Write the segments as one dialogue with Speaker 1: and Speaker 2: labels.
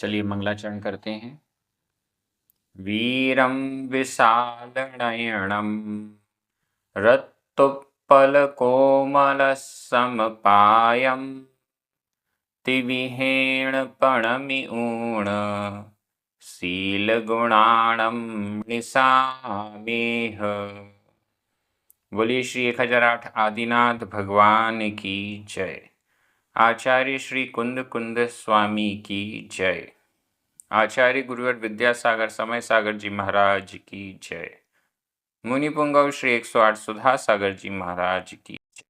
Speaker 1: चलिए मंगलाचरण करते हैं। वीरं विशालनयनं रक्तोत्पलकोमलसमपायं तिविहेणपणमिऊण शीलगुणाणं निशामेह। बोलिए श्री 1008 आदिनाथ भगवान की जय। आचार्य श्री कुंद कुंद स्वामी की जय। आचार्य गुरुवर विद्यासागर समय सागर जी महाराज की जय। मुनि पुंगव श्री 108 सुधा सागर जी महाराज की जय।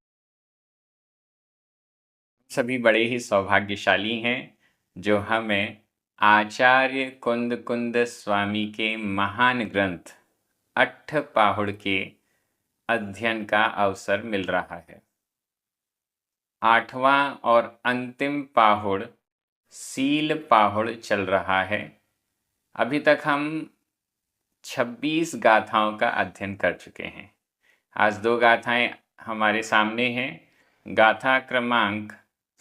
Speaker 1: सभी बड़े ही सौभाग्यशाली हैं जो हमें आचार्य कुंद कुंद स्वामी के महान ग्रंथ अट्ठपाहुड़ के अध्ययन का अवसर मिल रहा है। 8वां और अंतिम पाहुड़ सील पाहुड़ चल रहा है। अभी तक हम 26 गाथाओं का अध्ययन कर चुके हैं। आज 2 गाथाएं हमारे सामने हैं। गाथा क्रमांक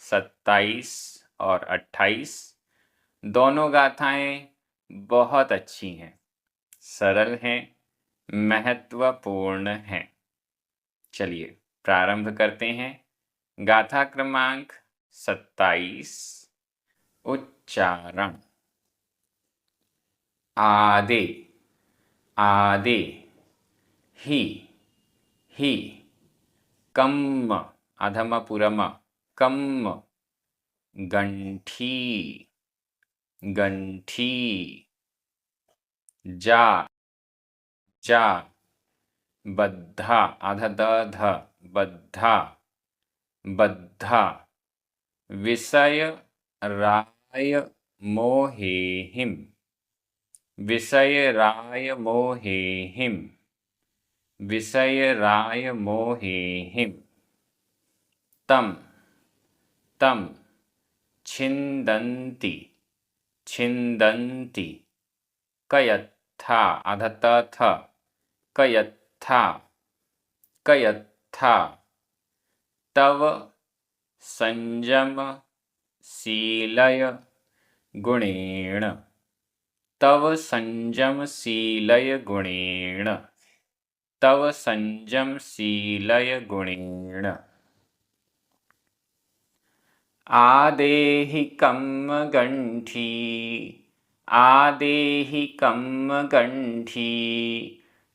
Speaker 1: 27 और 28। दोनों गाथाएं बहुत अच्छी हैं, सरल हैं, महत्वपूर्ण हैं। चलिए प्रारंभ करते हैं। गाथा क्रमांक 27। उच्चारण। आदे आदे हि हि कम्म अधमपुरम कम्म गंठी गंठी जा जा बद्धा अधदध बद्धा बद्धा विषय राय मोहेहिम विषय राय मोहेहिम विषय राय मोहेहिम तम तम छिन्दन्ति छिन्दन्ति कयत्था अधतथ कयत्था कयत्था तव संयम शीलय गुणेन तव संयम शीलय गुणेन तव संयम शीलय गुणेन आदेहि कम्म गंठी आदेहि कम्म गंठी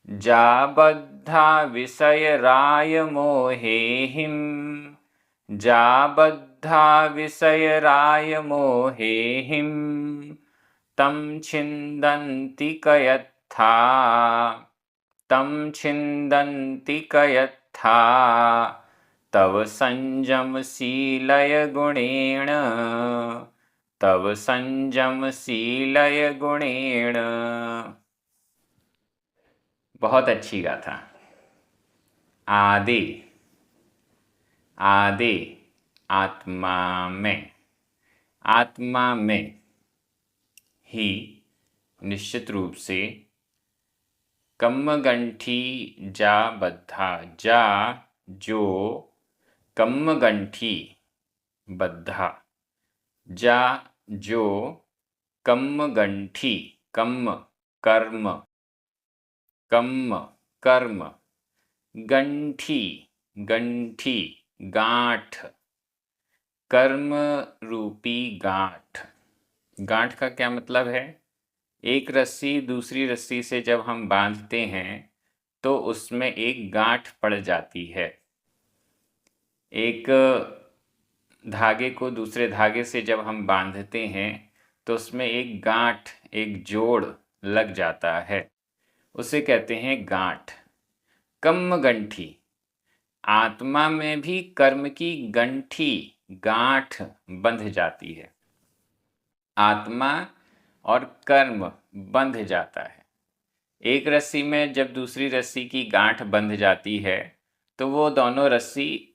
Speaker 1: जाबद्धा विषय राय मोहेहिम जाबद्धा विषय राय मोहेहिम तम छिन्दन्ति कयत्था तम छिन्दन्ति कयत्था तव संयम शीलय गुणेन तव संयम शीलय गुणेन। बहुत अच्छी गाथा। आदे आदे आत्मा में आत्मा में ही निश्चित रूप से कम्मगंठी जा बद्धा जा जो कम्मगंठी बद्धा जा जो कम्मगंठी कम्म कर्म कम्म कर्म गंठी गंठी गांठ कर्म रूपी गांठ। गांठ का क्या मतलब है? एक रस्सी दूसरी रस्सी से जब हम बांधते हैं तो उसमें एक गांठ पड़ जाती है। एक धागे को दूसरे धागे से जब हम बांधते हैं तो उसमें एक गांठ एक जोड़ लग जाता है, उसे कहते हैं गांठ। कम्म गंठी आत्मा में भी कर्म की गंठी गांठ बंध जाती है। आत्मा और कर्म बंध जाता है। एक रस्सी में जब दूसरी रस्सी की गांठ बंध जाती है तो वो दोनों रस्सी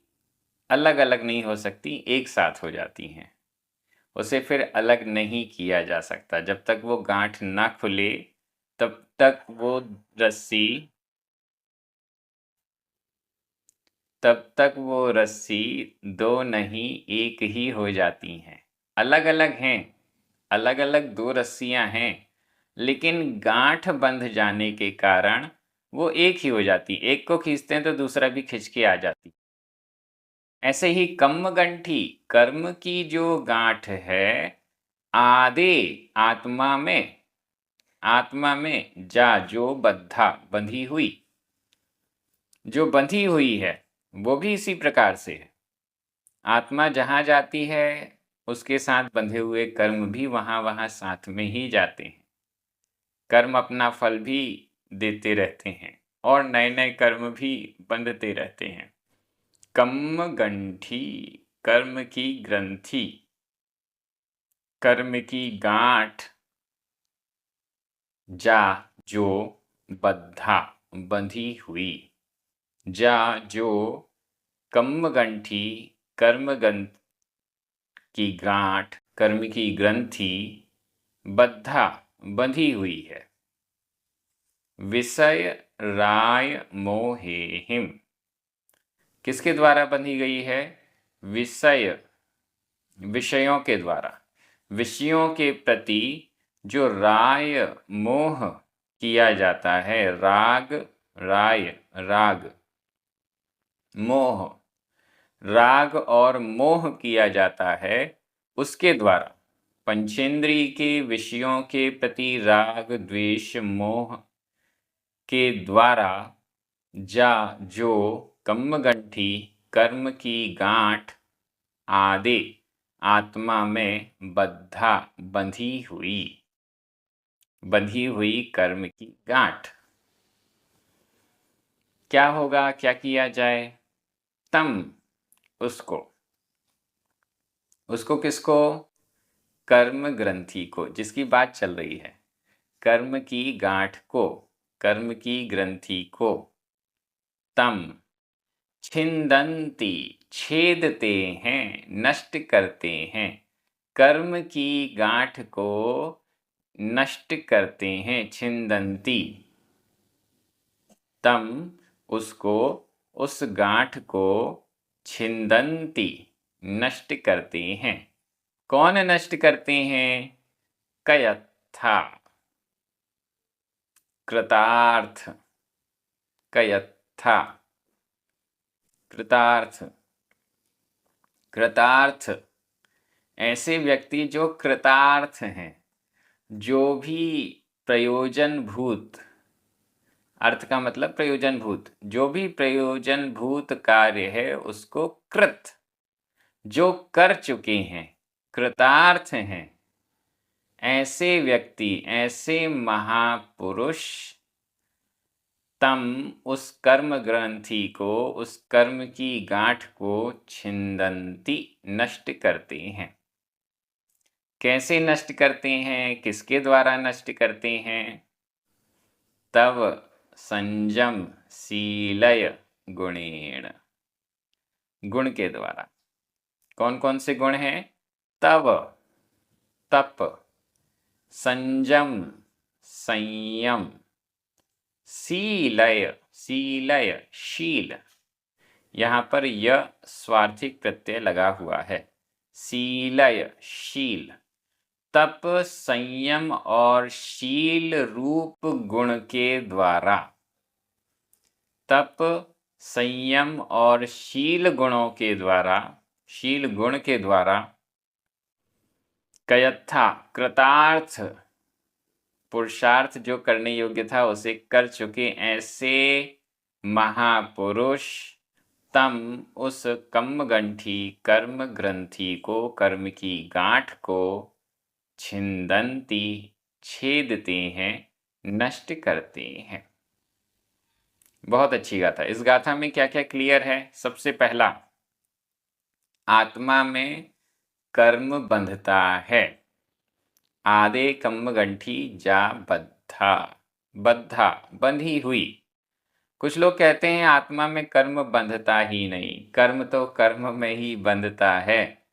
Speaker 1: अलग अलग नहीं हो सकती, एक साथ हो जाती हैं। उसे फिर अलग नहीं किया जा सकता। जब तक वो गांठ ना खुले तब तक वो रस्सी दो नहीं एक ही हो जाती हैं। अलग अलग हैं अलग अलग दो रस्सियां हैं, लेकिन गांठ बंध जाने के कारण वो एक ही हो जाती। एक को खींचते हैं तो दूसरा भी खिंच के आ जाती। ऐसे ही कम्मगंठी, कर्म की जो गांठ है, आदे आत्मा में जा जो बद्धा बंधी हुई, जो बंधी हुई है वो भी इसी प्रकार से है। आत्मा जहाँ जाती है उसके साथ बंधे हुए कर्म भी वहाँ वहाँ साथ में ही जाते हैं। कर्म अपना फल भी देते रहते हैं और नए नए कर्म भी बंधते रहते हैं। कम्मगंठी, कर्म की ग्रंथि, कर्म की गांठ, जा जो बद्धा बंधी हुई, जा जो कम्मगंठी, कर्मगंथ की गांठ, कर्म की ग्रंथि, बद्धा बंधी हुई है। विषय राय मोहेहिम, किसके द्वारा बंधी गई है? विषय, विषयों के द्वारा। विषयों के प्रति जो राय मोह किया जाता है, राग, राय, राग, मोह, राग और मोह किया जाता है, उसके द्वारा पंचेंद्रिय के विषयों के प्रति राग द्वेष मोह के द्वारा जा जो कम्मगंठी, कर्म की गांठ, आदि आत्मा में बद्धा बंधी हुई कर्म की गांठ। क्या होगा, क्या किया जाए? तम, उसको किसको? कर्म ग्रंथि को, जिसकी बात चल रही है, कर्म की गांठ को, कर्म की ग्रंथि को। तम छिंदंती, छेदते हैं, नष्ट करते हैं, कर्म की गांठ को नष्ट करते हैं, छिंदंती। तम, उसको, उस गांठ को, छिंदंती, नष्ट करते हैं। कौन नष्ट करते हैं? कयत्था, कृतार्थ, कयत्था, कृतार्थ, कृतार्थ, ऐसे व्यक्ति जो कृतार्थ हैं, जो भी प्रयोजनभूत, अर्थ का मतलब प्रयोजनभूत, जो भी प्रयोजनभूत कार्य है उसको कृत, जो कर चुके हैं, कृतार्थ हैं, ऐसे व्यक्ति, ऐसे महापुरुष तम, उस कर्म ग्रंथि को, उस कर्म की गांठ को छिंदंती, नष्ट करते हैं। कैसे नष्ट करते हैं? किसके द्वारा नष्ट करते हैं? तव संयम शीलय गुणेन, गुण के द्वारा। कौन कौन से गुण हैं? तव, तप, संयम, संयम, शीलय, शीलय, शील, यहाँ पर यह स्वार्थिक प्रत्यय लगा हुआ है। शीलय, शील। तप, संयम और शील रूप गुण के द्वारा, तप, संयम और शील गुणों के द्वारा, शील गुण के द्वारा, कयत्था, कृतार्थ, पुरुषार्थ जो करने योग्य था उसे कर चुके ऐसे महापुरुष तम, उस कम्मगंठी, कर्म ग्रंथि को, कर्म की गांठ को, छिंदंती, छेदते हैं, नष्ट करते हैं। बहुत अच्छी गाथा। इस गाथा में क्या क्या क्लियर है? सबसे पहला, आत्मा में कर्म बंधता है। आदे कम्मगंठी जा बद्धा, बद्धा बंधी हुई। कुछ लोग कहते हैं आत्मा में कर्म बंधता ही नहीं, कर्म तो कर्म में ही बंधता है,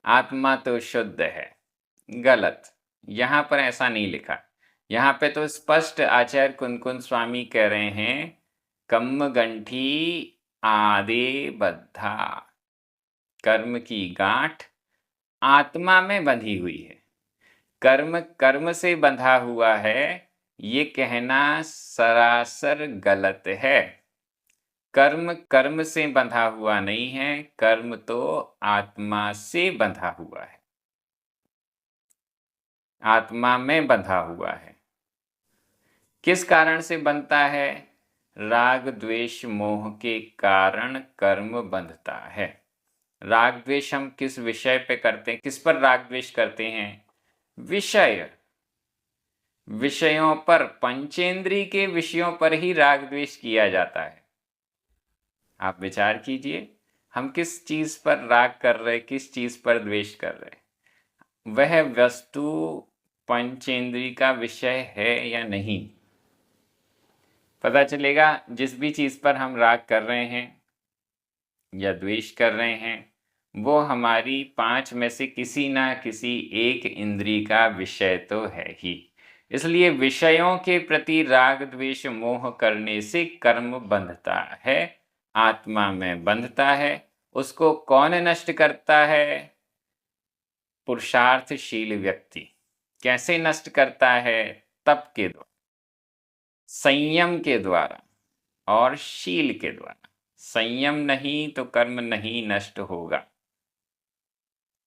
Speaker 1: आत्मा तो शुद्ध है। गलत, यहाँ पर ऐसा नहीं लिखा। यहाँ पे तो स्पष्ट आचार्य कुनकुन स्वामी कह रहे हैं, कम्मगंठी आदे बद्धा, कर्म की गांठ आत्मा में बंधी हुई है। कर्म कर्म से बंधा हुआ है, ये कहना सरासर गलत है। कर्म कर्म से बंधा हुआ नहीं है, कर्म तो आत्मा से बंधा हुआ है, आत्मा में बंधा हुआ है। किस कारण से बनता है? राग द्वेष मोह के कारण कर्म बंधता है। राग द्वेष हम किस विषय पे करते हैं? किस पर राग द्वेष करते हैं? विषय, विषयों पर, पंचेंद्रिय के विषयों पर ही राग द्वेष किया जाता है। आप विचार कीजिए, हम किस चीज पर राग कर रहे, किस चीज पर द्वेष कर रहे? वह वस्तु पंचेंद्रिय का विषय है या नहीं, पता चलेगा जिस भी चीज पर हम राग कर रहे हैं या द्वेष कर रहे हैं, वो हमारी 5 में से किसी ना किसी एक इंद्रिय का विषय तो है ही। इसलिए विषयों के प्रति राग द्वेष मोह करने से कर्म बंधता है, आत्मा में बंधता है। उसको कौन नष्ट करता है? पुरुषार्थशील व्यक्ति। कैसे नष्ट करता है? तप के द्वारा, संयम के द्वारा और शील के द्वारा। संयम नहीं तो कर्म नहीं नष्ट होगा,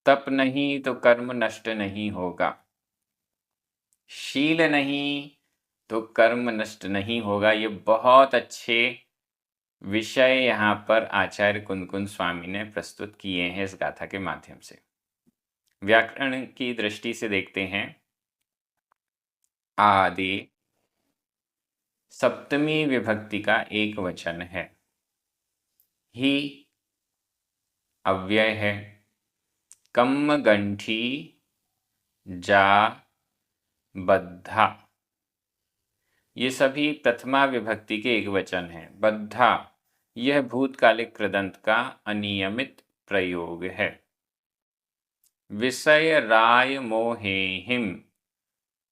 Speaker 1: तप नहीं तो कर्म नष्ट नहीं होगा, शील नहीं तो कर्म नष्ट नहीं होगा। ये बहुत अच्छे विषय यहाँ पर आचार्य कुंदकुंद स्वामी ने प्रस्तुत किए हैं इस गाथा के माध्यम से। व्याकरण की दृष्टि से देखते हैं। आदि सप्तमी विभक्ति का एक वचन है, ही अव्यय है, कम गंठी जा बद्धा, ये सभी प्रथमा विभक्ति के एक वचन हैं। बद्धा यह भूतकालिक कृदंत का अनियमित प्रयोग है। विषय राय मोहेहिम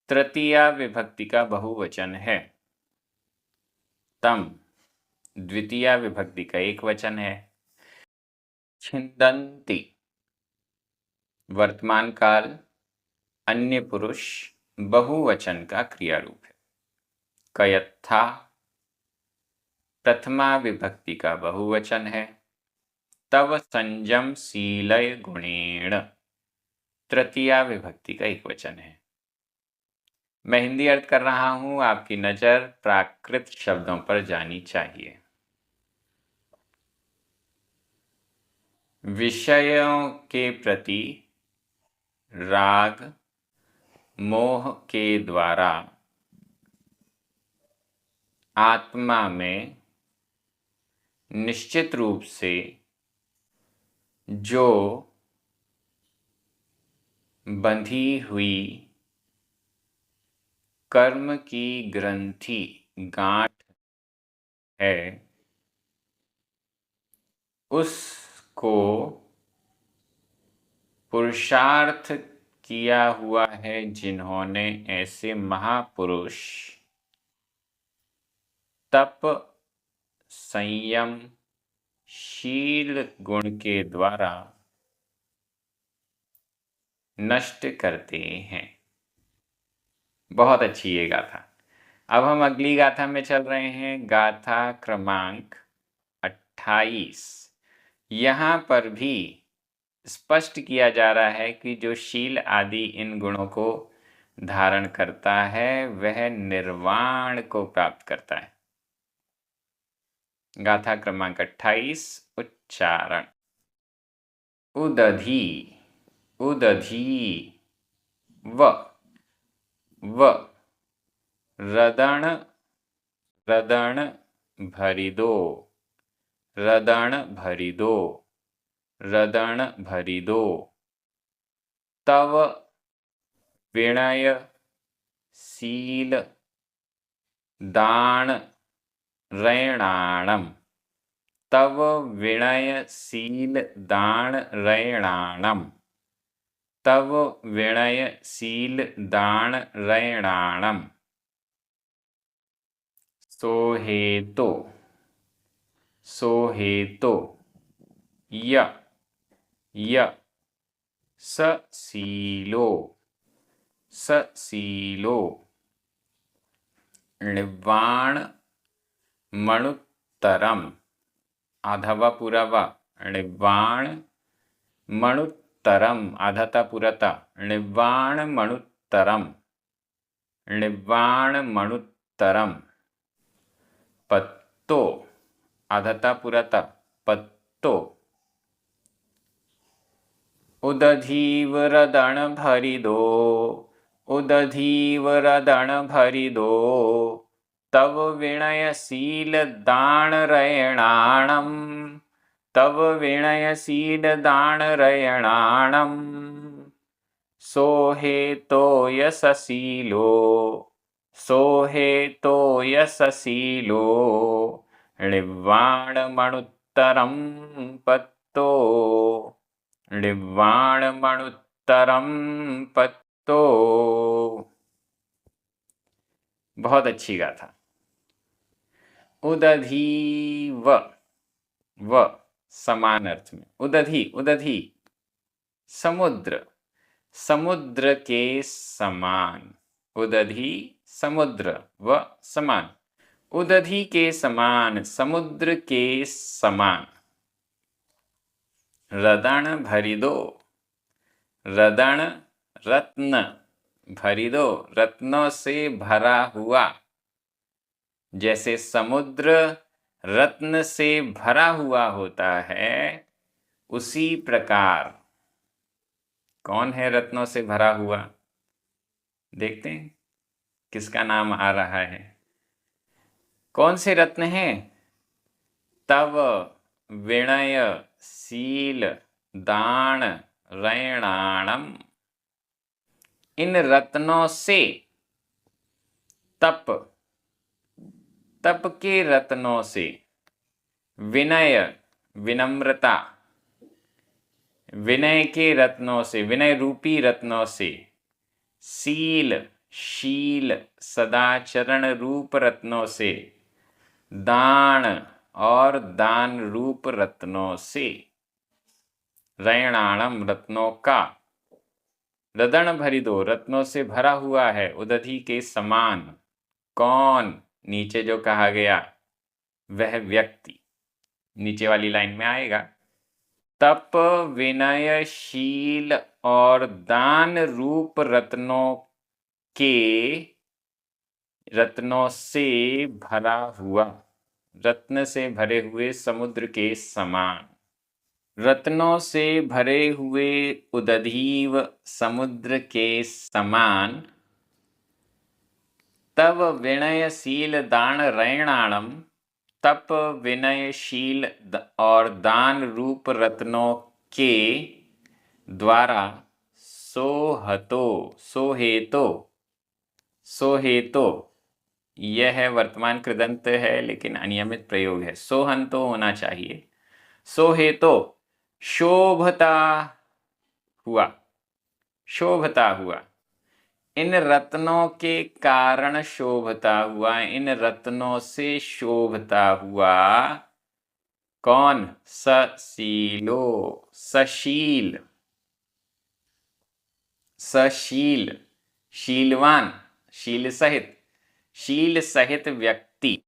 Speaker 1: तृतीया विभक्ति का बहुवचन है। तम द्वितीया विभक्ति का एक वचन है। छिंदन्ति वर्तमान काल अन्य पुरुष बहुवचन का क्रिया रूप है। कयत्था प्रथमा विभक्ति का बहुवचन है। तव संयम शीलय गुणेण तृतीया विभक्ति का एक वचन है। मैं हिंदी अर्थ कर रहा हूं, आपकी नजर प्राकृत शब्दों पर जानी चाहिए। विषयों के प्रति राग मोह के द्वारा आत्मा में निश्चित रूप से जो बंधी हुई कर्म की ग्रंथि गांठ है, उसको पुरुषार्थ किया हुआ है जिन्होंने, ऐसे महापुरुष तप संयम शील गुण के द्वारा नष्ट करते हैं। बहुत अच्छी ये गाथा। अब हम अगली गाथा में चल रहे हैं, गाथा क्रमांक 28। यहाँ पर भी स्पष्ट किया जा रहा है कि जो शील आदि इन गुणों को धारण करता है वह निर्वाण को प्राप्त करता है। गाथा क्रमांक 28 उच्चारण। उदधी उदधी व रदण रदण भरिदो रदण भरिदो रदण भरिदो। तव विनय शील दान रैणाणम। तव विनय शील दान रैणाणम। तव विनय शील दान रैणाणम। सोहेतो सोहेतो य स शीलो सशीलो। णिवाण मणुत्तरम, आधा व पूरा व, णिवाण मणुत्तरम, आधा ता पूरा ता, णिवाण मणुत्तरम, णिवाण मणुत्तरम। पत्तो, आधा ता पूरा ता, पत्तो। उदधीवरदण भरी दो, उदधीवरदण भरी दो, तव विनयशील दान रयणाणम, तव विनयशील दान रयणाणम। सोहेतो यशशीलो, सोहेतो यशशीलो, णिवाणमणुत्तरं पत्तो, णिवाणमणुत्तरं पत्तो। बहुत अच्छी गाथा। उदधीव, व समान अर्थ में, उदधि, उदधि समुद्र, समुद्र के समान, उदधि समुद्र व समान, उदधि के समान, समुद्र के समान। रदण भरी दो, रदण रत्न, भरी दो रत्नों से भरा हुआ, जैसे समुद्र रत्न से भरा हुआ होता है, उसी प्रकार। कौन है रत्नों से भरा हुआ? देखते हैं किसका नाम आ रहा है। कौन से रत्न हैं? तव विनयशील दान रैणाणम। इन रत्नों से, तप, तप के रत्नों से, विनय विनम्रता, विनय के रत्नों से, विनय रूपी रत्नों से, शील शील सदाचरण रूप रत्नों से, दान और दान रूप रत्नों से, रैणाणम रत्नों का, रदन भरी दो रत्नों से भरा हुआ है, उदधि के समान। कौन? नीचे जो कहा गया वह व्यक्ति, नीचे वाली लाइन में आएगा। तप विनयशील और दान रूप रत्नों के, रत्नों से भरा हुआ, रत्न से भरे हुए समुद्र के समान। रत्नों से भरे हुए उदधीव समुद्र के समान, तब विनयशील दान रैणाणम, तप विनयशील और दान रूप रत्नों के द्वारा, सोहतो, सोहेतो, सोहेतो यह वर्तमान कृदंत है लेकिन अनियमित प्रयोग है, सोहंतो होना चाहिए। सोहेतो शोभता हुआ, शोभता हुआ, इन रत्नों के कारण शोभता हुआ, इन रत्नों से शोभता हुआ। कौन? सशीलो, सशील, सशील शीलवान, शील सहित, शील सहित व्यक्ति,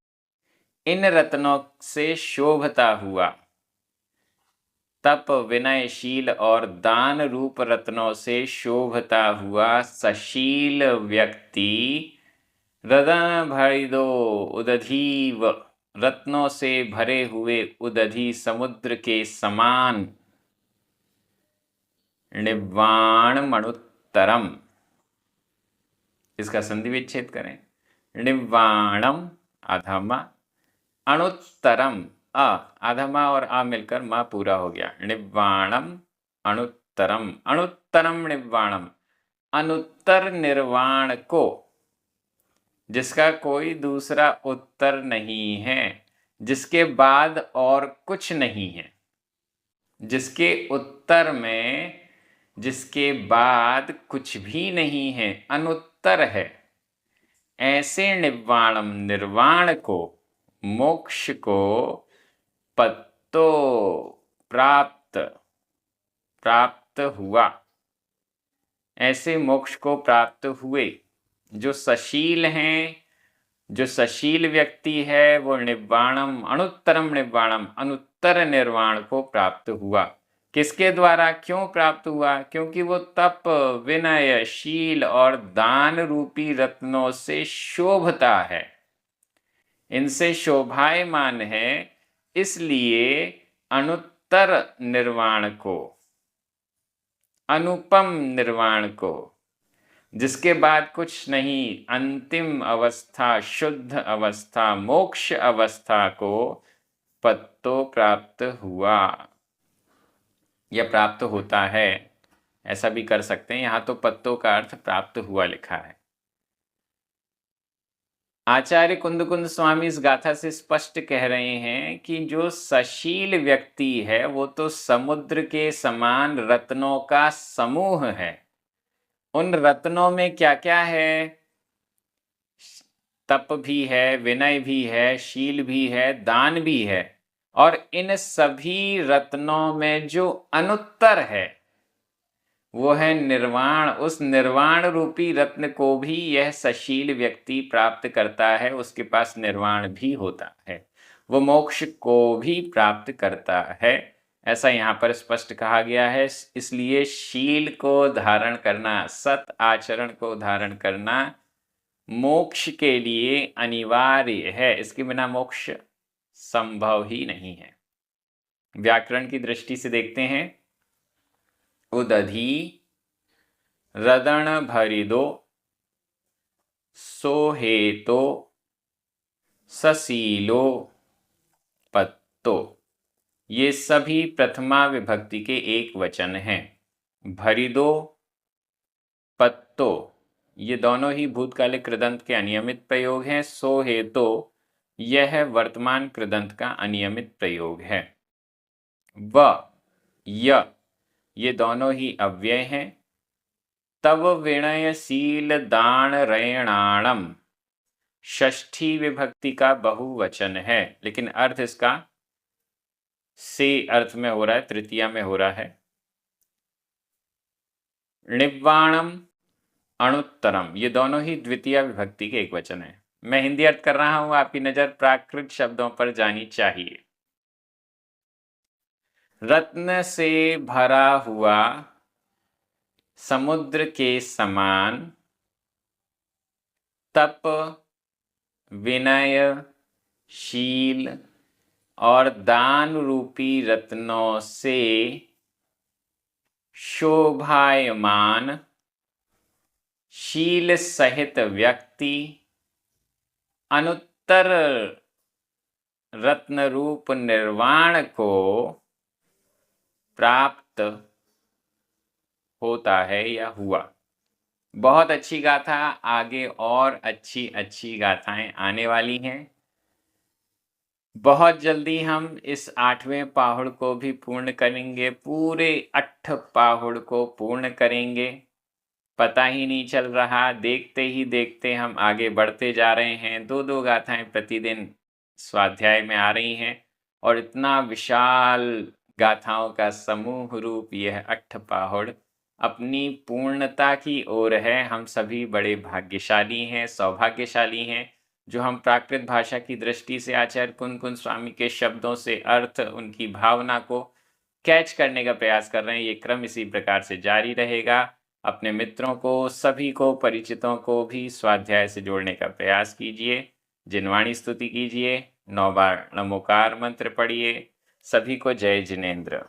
Speaker 1: इन रत्नों से शोभता हुआ। तप विनयशील और दान रूप रत्नों से शोभता हुआ सशील व्यक्ति, रदन भरी दो उदधीव, रत्नों से भरे हुए उदधि समुद्र के समान, णिवाण मणुत्तरम, इसका संधि विच्छेद करें। णिवाणम अधमा, अणुत्तरम, अ आधमा और आ मिलकर मा पूरा हो गया। णिवाणम अणुत्तरम, अणुत्तरम णिवाणम, अनुत्तर निर्वाण को, जिसका कोई दूसरा उत्तर नहीं है, जिसके बाद और कुछ नहीं है, जिसके उत्तर में, जिसके बाद कुछ भी नहीं है, अनुत्तर है, ऐसे निर्वाणम निर्वाण को, मोक्ष को, पत्तो प्राप्त, प्राप्त हुआ, ऐसे मोक्ष को प्राप्त हुए। जो सशील हैं, जो सशील व्यक्ति है, वो निब्बाणम अनुत्तरम निब्बाणम अनुत्तर निर्वाण को प्राप्त हुआ। किसके द्वारा, क्यों प्राप्त हुआ? क्योंकि वो तप, विनय, शील और दान रूपी रत्नों से शोभता है, इनसे शोभायमान है, इसलिए अनुत्तर निर्वाण को, अनुपम निर्वाण को, जिसके बाद कुछ नहीं, अंतिम अवस्था, शुद्ध अवस्था, मोक्ष अवस्था को पत्तो प्राप्त हुआ या प्राप्त होता है, ऐसा भी कर सकते हैं। यहां तो पत्तों का अर्थ प्राप्त हुआ लिखा है। आचार्य कुंद स्वामी इस गाथा से स्पष्ट कह रहे हैं कि जो सशील व्यक्ति है वो तो समुद्र के समान रत्नों का समूह है। उन रत्नों में क्या क्या है? तप भी है, विनय भी है, शील भी है, दान भी है। और इन सभी रत्नों में जो अनुत्तर है वो है निर्वाण। उस निर्वाण रूपी रत्न को भी यह सशील व्यक्ति प्राप्त करता है, उसके पास निर्वाण भी होता है, वो मोक्ष को भी प्राप्त करता है, ऐसा यहाँ पर स्पष्ट कहा गया है। इसलिए शील को धारण करना, सत आचरण को धारण करना मोक्ष के लिए अनिवार्य है, इसके बिना मोक्ष संभव ही नहीं है। व्याकरण की दृष्टि से देखते हैं। उदधि रदण भरिदो सोहेतो ससीलो पत्तो, ये सभी प्रथमा विभक्ति के एक वचन हैं। भरिदो, पत्तो, ये दोनों ही भूतकालिक कृदंत के अनियमित प्रयोग हैं। सोहेतो, यह वर्तमान कृदंत का अनियमित प्रयोग है। व, य, ये दोनों ही अव्यय हैं। तव विनयशील दान रैणाणम, षष्ठी विभक्ति का बहुवचन है, लेकिन अर्थ इसका से अर्थ में हो रहा है, तृतीया में हो रहा है। निब्बाणम, अणुत्तरम, ये दोनों ही द्वितीय विभक्ति के एक वचन है। मैं हिंदी अर्थ कर रहा हूं, आपकी नजर प्राकृत शब्दों पर जानी चाहिए। रत्न से भरा हुआ समुद्र के समान तप, विनय, शील और दान रूपी रत्नों से शोभायमान शील सहित व्यक्ति अनुत्तर रत्न रूप निर्वाण को प्राप्त होता है या हुआ। बहुत अच्छी गाथा, आगे और अच्छी अच्छी गाथाएं आने वाली हैं। बहुत जल्दी हम इस 8वें पाहुड़ को भी पूर्ण करेंगे, पूरे 8 पाहुड़ को पूर्ण करेंगे। पता ही नहीं चल रहा, देखते ही देखते हम आगे बढ़ते जा रहे हैं। 2-2 गाथाएं प्रतिदिन स्वाध्याय में आ रही हैं और इतना विशाल गाथाओं का समूह रूप यह 8 पाहुड़ अपनी पूर्णता की ओर है। हम सभी बड़े भाग्यशाली हैं, सौभाग्यशाली हैं, जो हम प्राकृत भाषा की दृष्टि से आचार्य कुंद स्वामी के शब्दों से अर्थ, उनकी भावना को कैच करने का प्रयास कर रहे हैं। ये क्रम इसी प्रकार से जारी रहेगा। अपने मित्रों को, सभी को, परिचितों को भी स्वाध्याय से जोड़ने का प्रयास कीजिए। जिनवाणी स्तुति कीजिए, 9 बार नमोकार मंत्र पढ़िए। सभी को जय जिनेन्द्र।